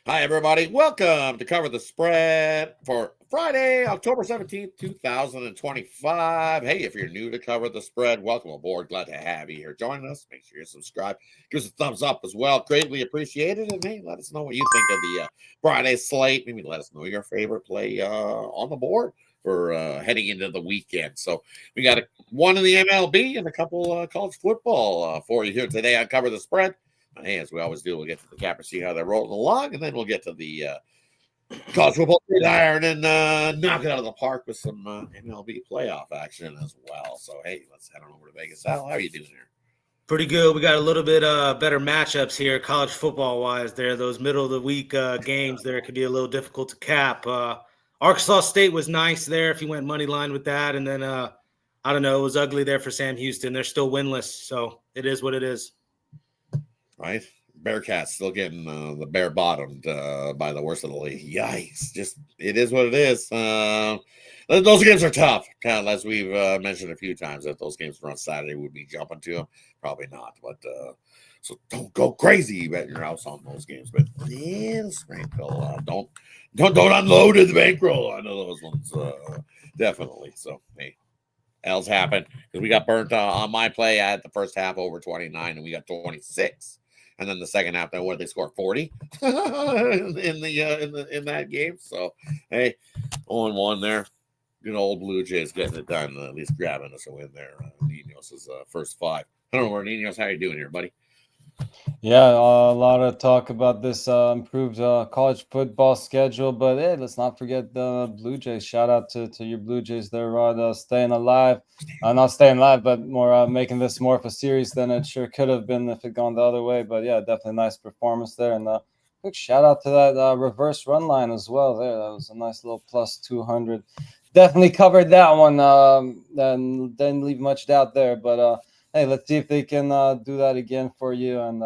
Hi, everybody. Welcome to Cover the Spread for Friday, October 17th, 2025. Hey, if you're new to Cover the Spread, welcome aboard. Glad to have you here joining us. Make sure you subscribe. Give us a thumbs up as well. Greatly appreciated. And hey, let us know what you think of the Friday slate. Maybe let us know your favorite play on the board for heading into the weekend. So we got one in the MLB and a couple college football for you here today on Cover the Spread. Hey, as we always do, we'll get to the cap and see how they're rolling along, and then we'll get to the college football iron and knock it out of the park with some MLB playoff action as well. So, hey, let's head on over to Vegas. Al, how are you doing here? Pretty good. We got a little bit better matchups here, college football wise. There, those middle of the week games there could be a little difficult to cap. Arkansas State was nice there if you went money line with that, and then I don't know, it was ugly there for Sam Houston. They're still winless, so it is what it is. Right, Bearcats still getting the bare bottomed by the worst of the league. Yikes! Just it is what it is. Those games are tough, kind of as we've mentioned a few times. If those games were on Saturday, would be jumping to them? Probably not. But so don't go crazy betting your house on those games. But yeah, sprinkle. Don't unload the bankroll. I know those ones definitely. So hey. L's happened because we got burnt on my play at the first half over 29 and we got 26. And then the second half, then what they scored 40 in that game. So hey, 0-1 there. Good old Blue Jays getting it done, at least grabbing us a win there. Ninos' first five. I don't know where Ninos, how you doing here, buddy? Yeah, a lot of talk about this improved college football schedule, but hey, let's not forget the Blue Jays. Shout out to your Blue Jays there, Rod, staying alive. Not staying alive, but more making this more of a series than it sure could have been if it gone the other way. But yeah, definitely nice performance there. And quick shout out to that reverse run line as well there. That was a nice little plus 200. Definitely covered that one. Then didn't leave much doubt there, but hey, let's see if they can do that again for you. And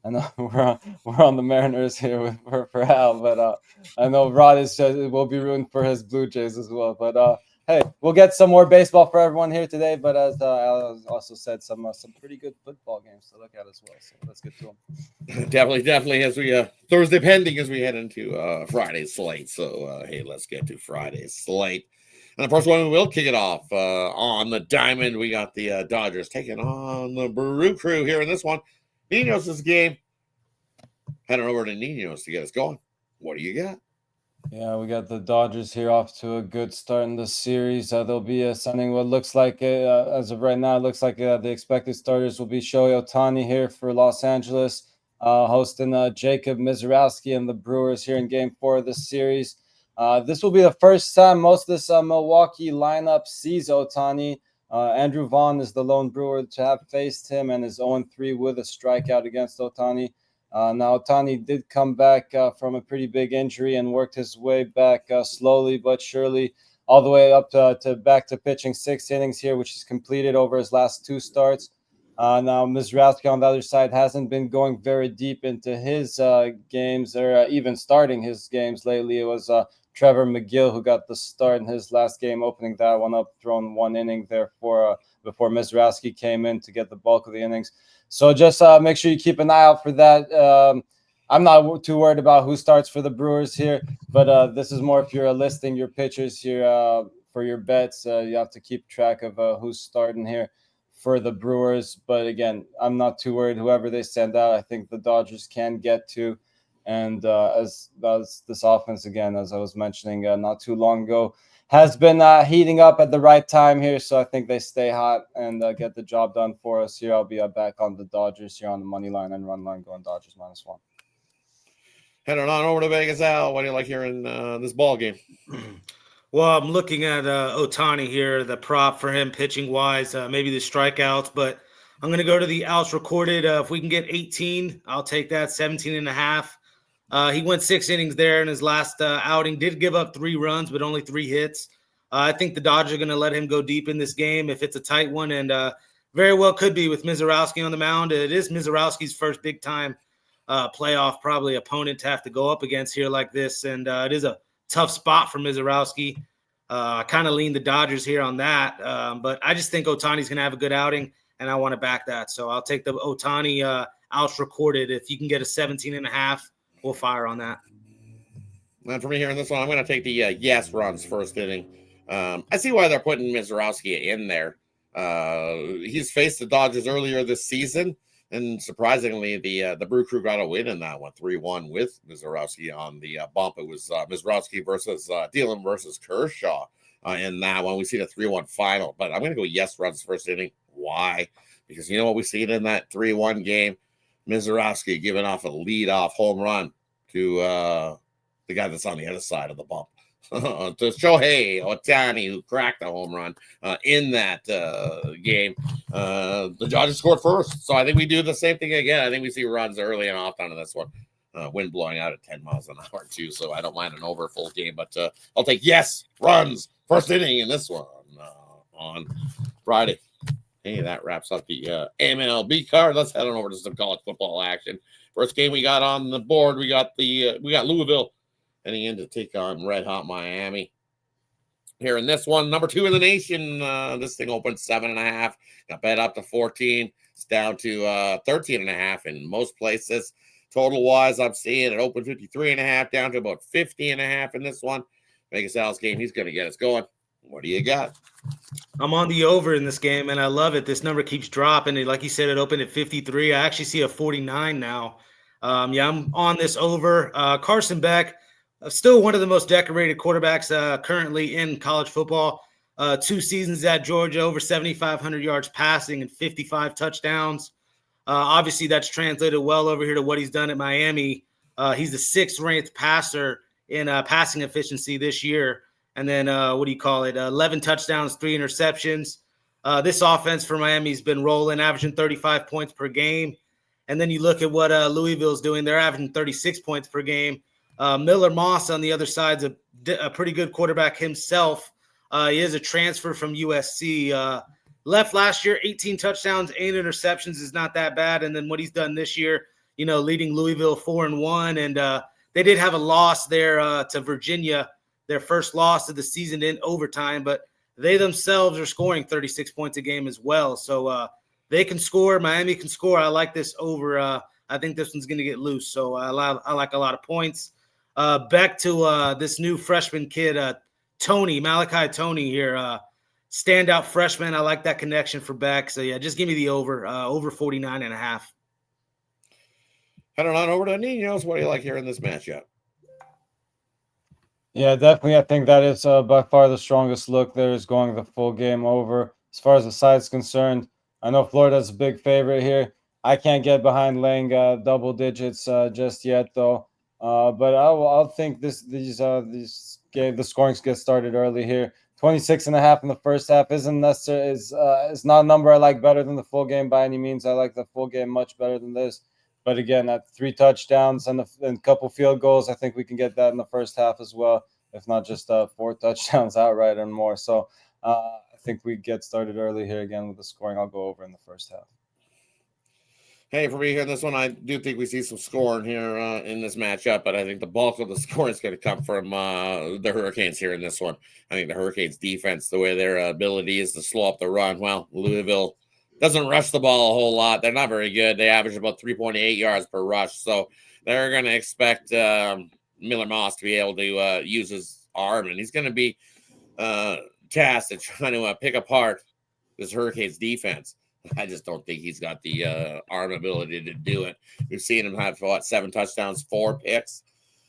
I know we're on the Mariners here for Al, but I know Rod will be rooting for his Blue Jays as well. But hey, we'll get some more baseball for everyone here today. But as Al also said, some pretty good football games to look at as well. So let's get to them. Definitely. As we Thursday pending as we head into Friday's slate. So hey, let's get to Friday's slate. And the first one, we will kick it off on the diamond. We got the Dodgers taking on the Brew Crew here in this one. Ninos' game. Heading over to Ninos to get us going. What do you got? Yeah, we got the Dodgers here off to a good start in the series. They'll be sending what looks like, as of right now, it looks like the expected starters will be Shohei Ohtani here for Los Angeles, hosting Jacob Mizorowski and the Brewers here in Game 4 of this series. This will be the first time most of this Milwaukee lineup sees Ohtani. Andrew Vaughn is the lone Brewer to have faced him and is 0-3 with a strikeout against Ohtani. Now, Ohtani did come back from a pretty big injury and worked his way back slowly but surely all the way up to back to pitching 6 innings here, which is completed over his last 2 starts. Now, Mizraowski on the other side hasn't been going very deep into his games or even starting his games lately. It was Trevor McGill who got the start in his last game, opening that one up, throwing 1 inning there before Mizraowski came in to get the bulk of the innings. So just make sure you keep an eye out for that. I'm not too worried about who starts for the Brewers here, but this is more if you're listing your pitchers here for your bets. You have to keep track of who's starting here for the Brewers. But again, I'm not too worried. Whoever they send out, I think the Dodgers can get to. And as this offense, again, as I was mentioning not too long ago, has been heating up at the right time here. So I think they stay hot and get the job done for us here. I'll be back on the Dodgers here on the money line and run line going Dodgers -1. Heading on over to Vegas, Al. What do you like here in this ball game? Well, I'm looking at Ohtani here, the prop for him pitching wise, maybe the strikeouts, but I'm going to go to the outs recorded. If we can get 18, I'll take that. 17.5. He went 6 innings there in his last outing, did give up 3 runs, but only 3 hits. I think the Dodgers are going to let him go deep in this game if it's a tight one, and very well could be with Mizorowski on the mound. It is Mizorowski's first big-time playoff probably opponent to have to go up against here like this, and it is a tough spot for Mizorowski. I kind of lean the Dodgers here on that, but I just think Ohtani's going to have a good outing, and I want to back that. So I'll take the Ohtani outs recorded. If you can get a 17.5 we'll fire on that. And for me here in this one, I'm going to take the yes runs first inning. I see why they're putting Mizorowski in there. He's faced the Dodgers earlier this season, and surprisingly, the Brew Crew got a win in that one, 3-1 with Mizorowski on the bump. It was Mizorowski versus Dylan versus Kershaw in that one. We see the 3-1 final, but I'm going to go yes runs first inning. Why? Because you know what we see in that 3-1 game? Mizorowski giving off a lead-off home run to the guy that's on the other side of the bump. To Shohei Ohtani, who cracked a home run in that game. The Dodgers scored first. So I think we do the same thing again. I think we see runs early and often on this one. Wind blowing out at 10 miles an hour, too. So I don't mind an over full game. But I'll take yes runs first inning in this one on Friday. Hey, that wraps up the MLB card. Let's head on over to some college football action. First game we got on the board, we got Louisville heading in to take on Red Hot Miami. Here in this one, number 2 in the nation. This thing opened 7.5. Got bet up to 14. It's down to 13.5 in most places. Total wise, I'm seeing it opened 53.5, down to about 50.5 in this one. Vegas Al's game, he's going to get us going. What do you got? I'm on the over in this game, and I love it. This number keeps dropping. Like you said, it opened at 53. I actually see a 49 now. I'm on this over. Carson Beck, still one of the most decorated quarterbacks currently in college football. 2 seasons at Georgia, over 7,500 yards passing and 55 touchdowns. Obviously, that's translated well over here to what he's done at Miami. He's the 6th-ranked passer in passing efficiency this year. And then, 11 touchdowns, 3 interceptions. This offense for Miami's been rolling, averaging 35 points per game. And then you look at what Louisville's doing. They're averaging 36 points per game. Miller Moss on the other side's a pretty good quarterback himself. He is a transfer from USC. Left last year, 18 touchdowns, 8 interceptions is not that bad. And then what he's done this year, leading Louisville 4-1. And they did have a loss there to Virginia, their first loss of the season in overtime, but they themselves are scoring 36 points a game as well. So they can score. Miami can score. I like this over. I think this one's going to get loose. So I like a lot of points. Back to this new freshman kid, Malachi Tony here. Standout freshman. I like that connection for Beck. So, yeah, just give me the over 49.5. Heading on over to Ninos. What do you like here in this matchup? Yeah, definitely. I think that is by far the strongest look there is going the full game over. As far as the side's concerned, I know Florida's a big favorite here. I can't get behind laying double digits just yet, though. But I'll think the scorings get started early here. 26.5 in the first half isn't necessary. Is not a number I like better than the full game by any means. I like the full game much better than this. But again, at 3 touchdowns and a couple field goals, I think we can get that in the first half as well, if not just 4 touchdowns outright and more. So I think we get started early here again with the scoring. I'll go over in the first half. Hey, for me here in this one, I do think we see some scoring here in this matchup, but I think the bulk of the scoring is going to come from the Hurricanes here in this one. I think the Hurricanes defense, the way their ability is to slow up the run, well, Louisville doesn't rush the ball a whole lot. They're not very good. They average about 3.8 yards per rush. So they're going to expect Miller Moss to be able to use his arm, and he's going to be tasked at trying to pick apart this Hurricanes defense. I just don't think he's got the arm ability to do it. We've seen him have, 7 touchdowns, 4 picks.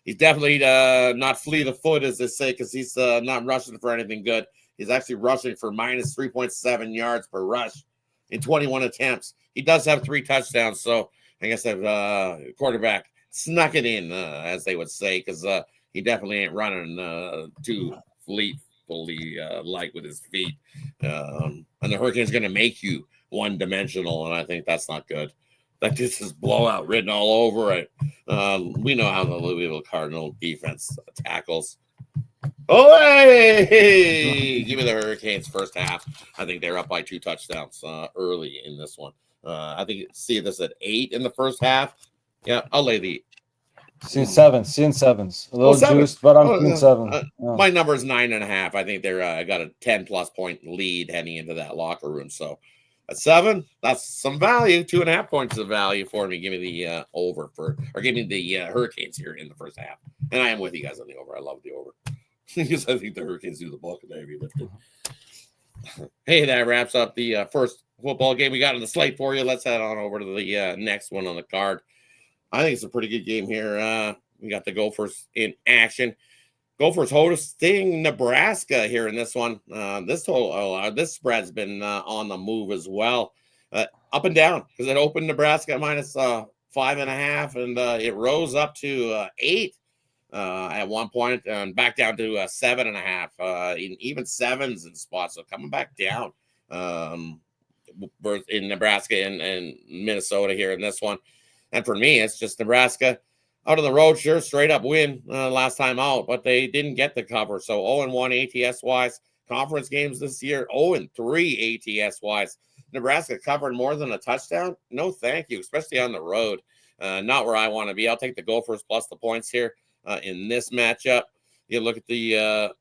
He's definitely not fleet of foot, as they say, because he's not rushing for anything good. He's actually rushing for minus 3.7 yards per rush in 21 attempts. He does have 3 touchdowns, so I guess the quarterback snuck it in, as they would say, because he definitely ain't running too fully light with his feet. And the Hurricane's going to make you one-dimensional, and I think that's not good. Like, this is blowout written all over it. We know how the Louisville Cardinal defense tackles. Oh, hey! Give me the Hurricanes first half. I think they're up by 2 touchdowns early in this one. I think see this at 8 in the first half. Yeah, I'll lay the Seeing sevens. A little juiced, but I'm seeing 7. My number is 9.5. I think they're got a 10-plus point lead heading into that locker room. So At 7, that's some value. 2.5 points of value for me. Give me the over give me the Hurricanes here in the first half. And I am with you guys on the over. I love the over because I think the Hurricanes do the bulk of the heavy lifting. Hey, that wraps up the first football game we got on the slate for you. Let's head on over to the next one on the card. I think it's a pretty good game here. We got the Gophers in action. Gophers hosting Nebraska here in this one. This spread's been on the move as well, up and down because it opened Nebraska at minus 5.5, and it rose up to 8 at one point, and back down to 7.5. Even 7s in spots, so coming back down in Nebraska and Minnesota here in this one. And for me, it's just Nebraska out on the road, sure, straight up win last time out, but they didn't get the cover. So 0-1 ATS-wise. Conference games this year, 0-3 ATS-wise. Nebraska covered more than a touchdown? No, thank you, especially on the road. Not where I want to be. I'll take the Gophers plus the points here in this matchup. You look at the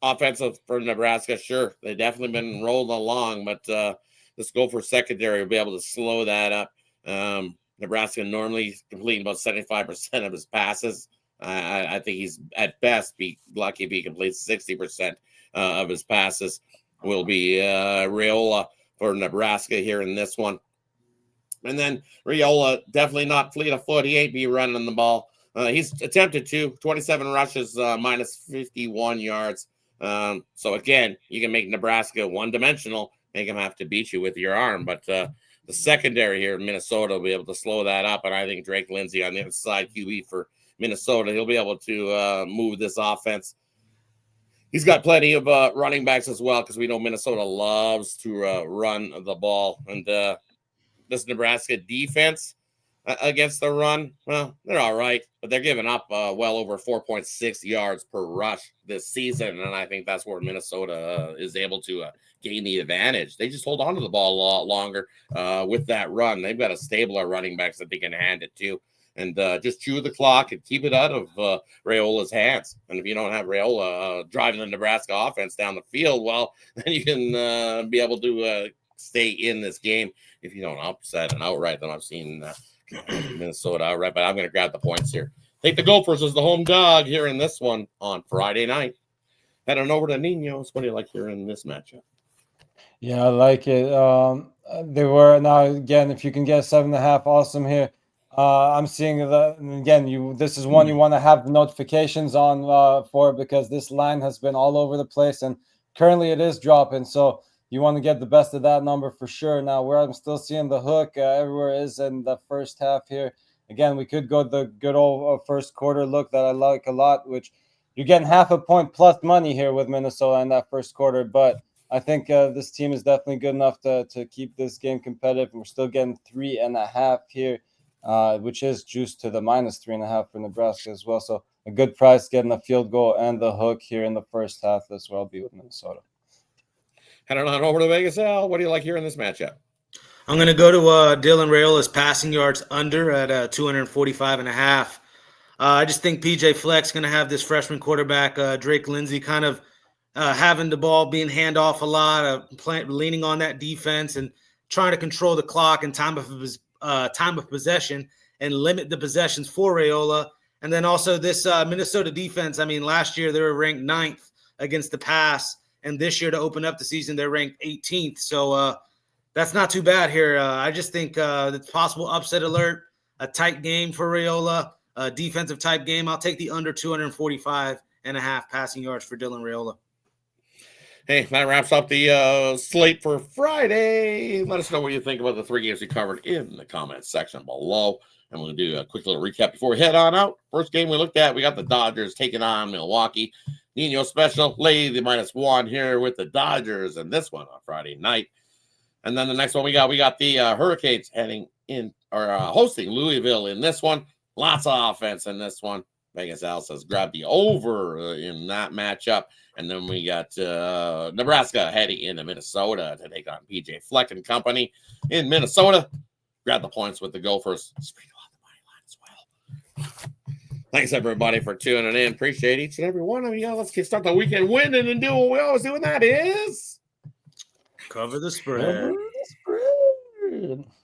offensive for Nebraska, sure, they've definitely been rolled along, but this Gophers secondary will be able to slow that up. Nebraska normally completing about 75% of his passes. I think he's at best be lucky if he completes 60% of his passes. Will be Raiola for Nebraska here in this one. And then Raiola definitely not fleet of foot. He ain't be running the ball. He's attempted to 27 rushes, minus 51 yards. So again, you can make Nebraska one-dimensional, make him have to beat you with your arm, but the secondary here in Minnesota will be able to slow that up, and I think Drake Lindsey on the inside QB for Minnesota, he'll be able to move this offense. He's got plenty of running backs as well, because we know Minnesota loves to run the ball. And this Nebraska defense against the run, well, they're all right, but they're giving up well over 4.6 yards per rush this season, and I think that's where Minnesota is able to gain the advantage. They just hold on to the ball a lot longer with that run. They've got a stable of running backs that they can hand it to, and just chew the clock and keep it out of Raiola's hands. And if you don't have Raiola driving the Nebraska offense down the field, well, then you can be able to stay in this game if you don't upset and outright. Then I've seen Minnesota outright, but I'm going to grab the points here. Take the Gophers as the home dog here in this one on Friday night. Heading over to Ninos. What do you like here in this matchup? Yeah, I like it. They were now again. If you can get 7.5, awesome here. I'm seeing that again. This is one you want to have the notifications on for, because this line has been all over the place, and currently it is dropping. So you want to get the best of that number for sure. Now, where I'm still seeing the hook everywhere is in the first half here. Again, we could go the good old first quarter look that I like a lot, which you're getting 0.5 point plus money here with Minnesota in that first quarter. But I think this team is definitely good enough to keep this game competitive. And we're still getting 3.5 here, which is juiced to the minus 3.5 for Nebraska as well. So a good price getting a field goal and the hook here in the first half as well, be with Minnesota. Heading on over to Vegas, Al. What do you like here in this matchup? I'm going to go to Dylan Raiola's passing yards under at 245.5. I just think PJ Fleck's going to have this freshman quarterback, Drake Lindsey, kind of having the ball being hand off a lot, leaning on that defense and trying to control the clock and time of possession and limit the possessions for Raiola. And then also this Minnesota defense, I mean, last year they were ranked 9th against the pass, and this year to open up the season, they're ranked 18th. So that's not too bad here. I just think the possible upset alert, a tight game for Raiola, a defensive type game. I'll take the under 245.5 passing yards for Dylan Raiola. Hey, that wraps up the slate for Friday. Let us know what you think about the 3 games we covered in the comments section below. And we'll do a quick little recap before we head on out. First game we looked at, we got the Dodgers taking on Milwaukee. Nino special, lay the -1 here with the Dodgers, and this one on Friday night. And then the next one we got the Hurricanes heading in, or hosting Louisville in this one. Lots of offense in this one. Vegas Al says grab the over in that matchup. And then we got Nebraska heading into Minnesota to take on PJ Fleck and company in Minnesota. Grab the points with the Gophers. Sprinkle on the money line as well. Thanks, everybody, for tuning in. Appreciate each and every one of you. Let's start the weekend winning and do what we always do, and that is cover the spread. Good.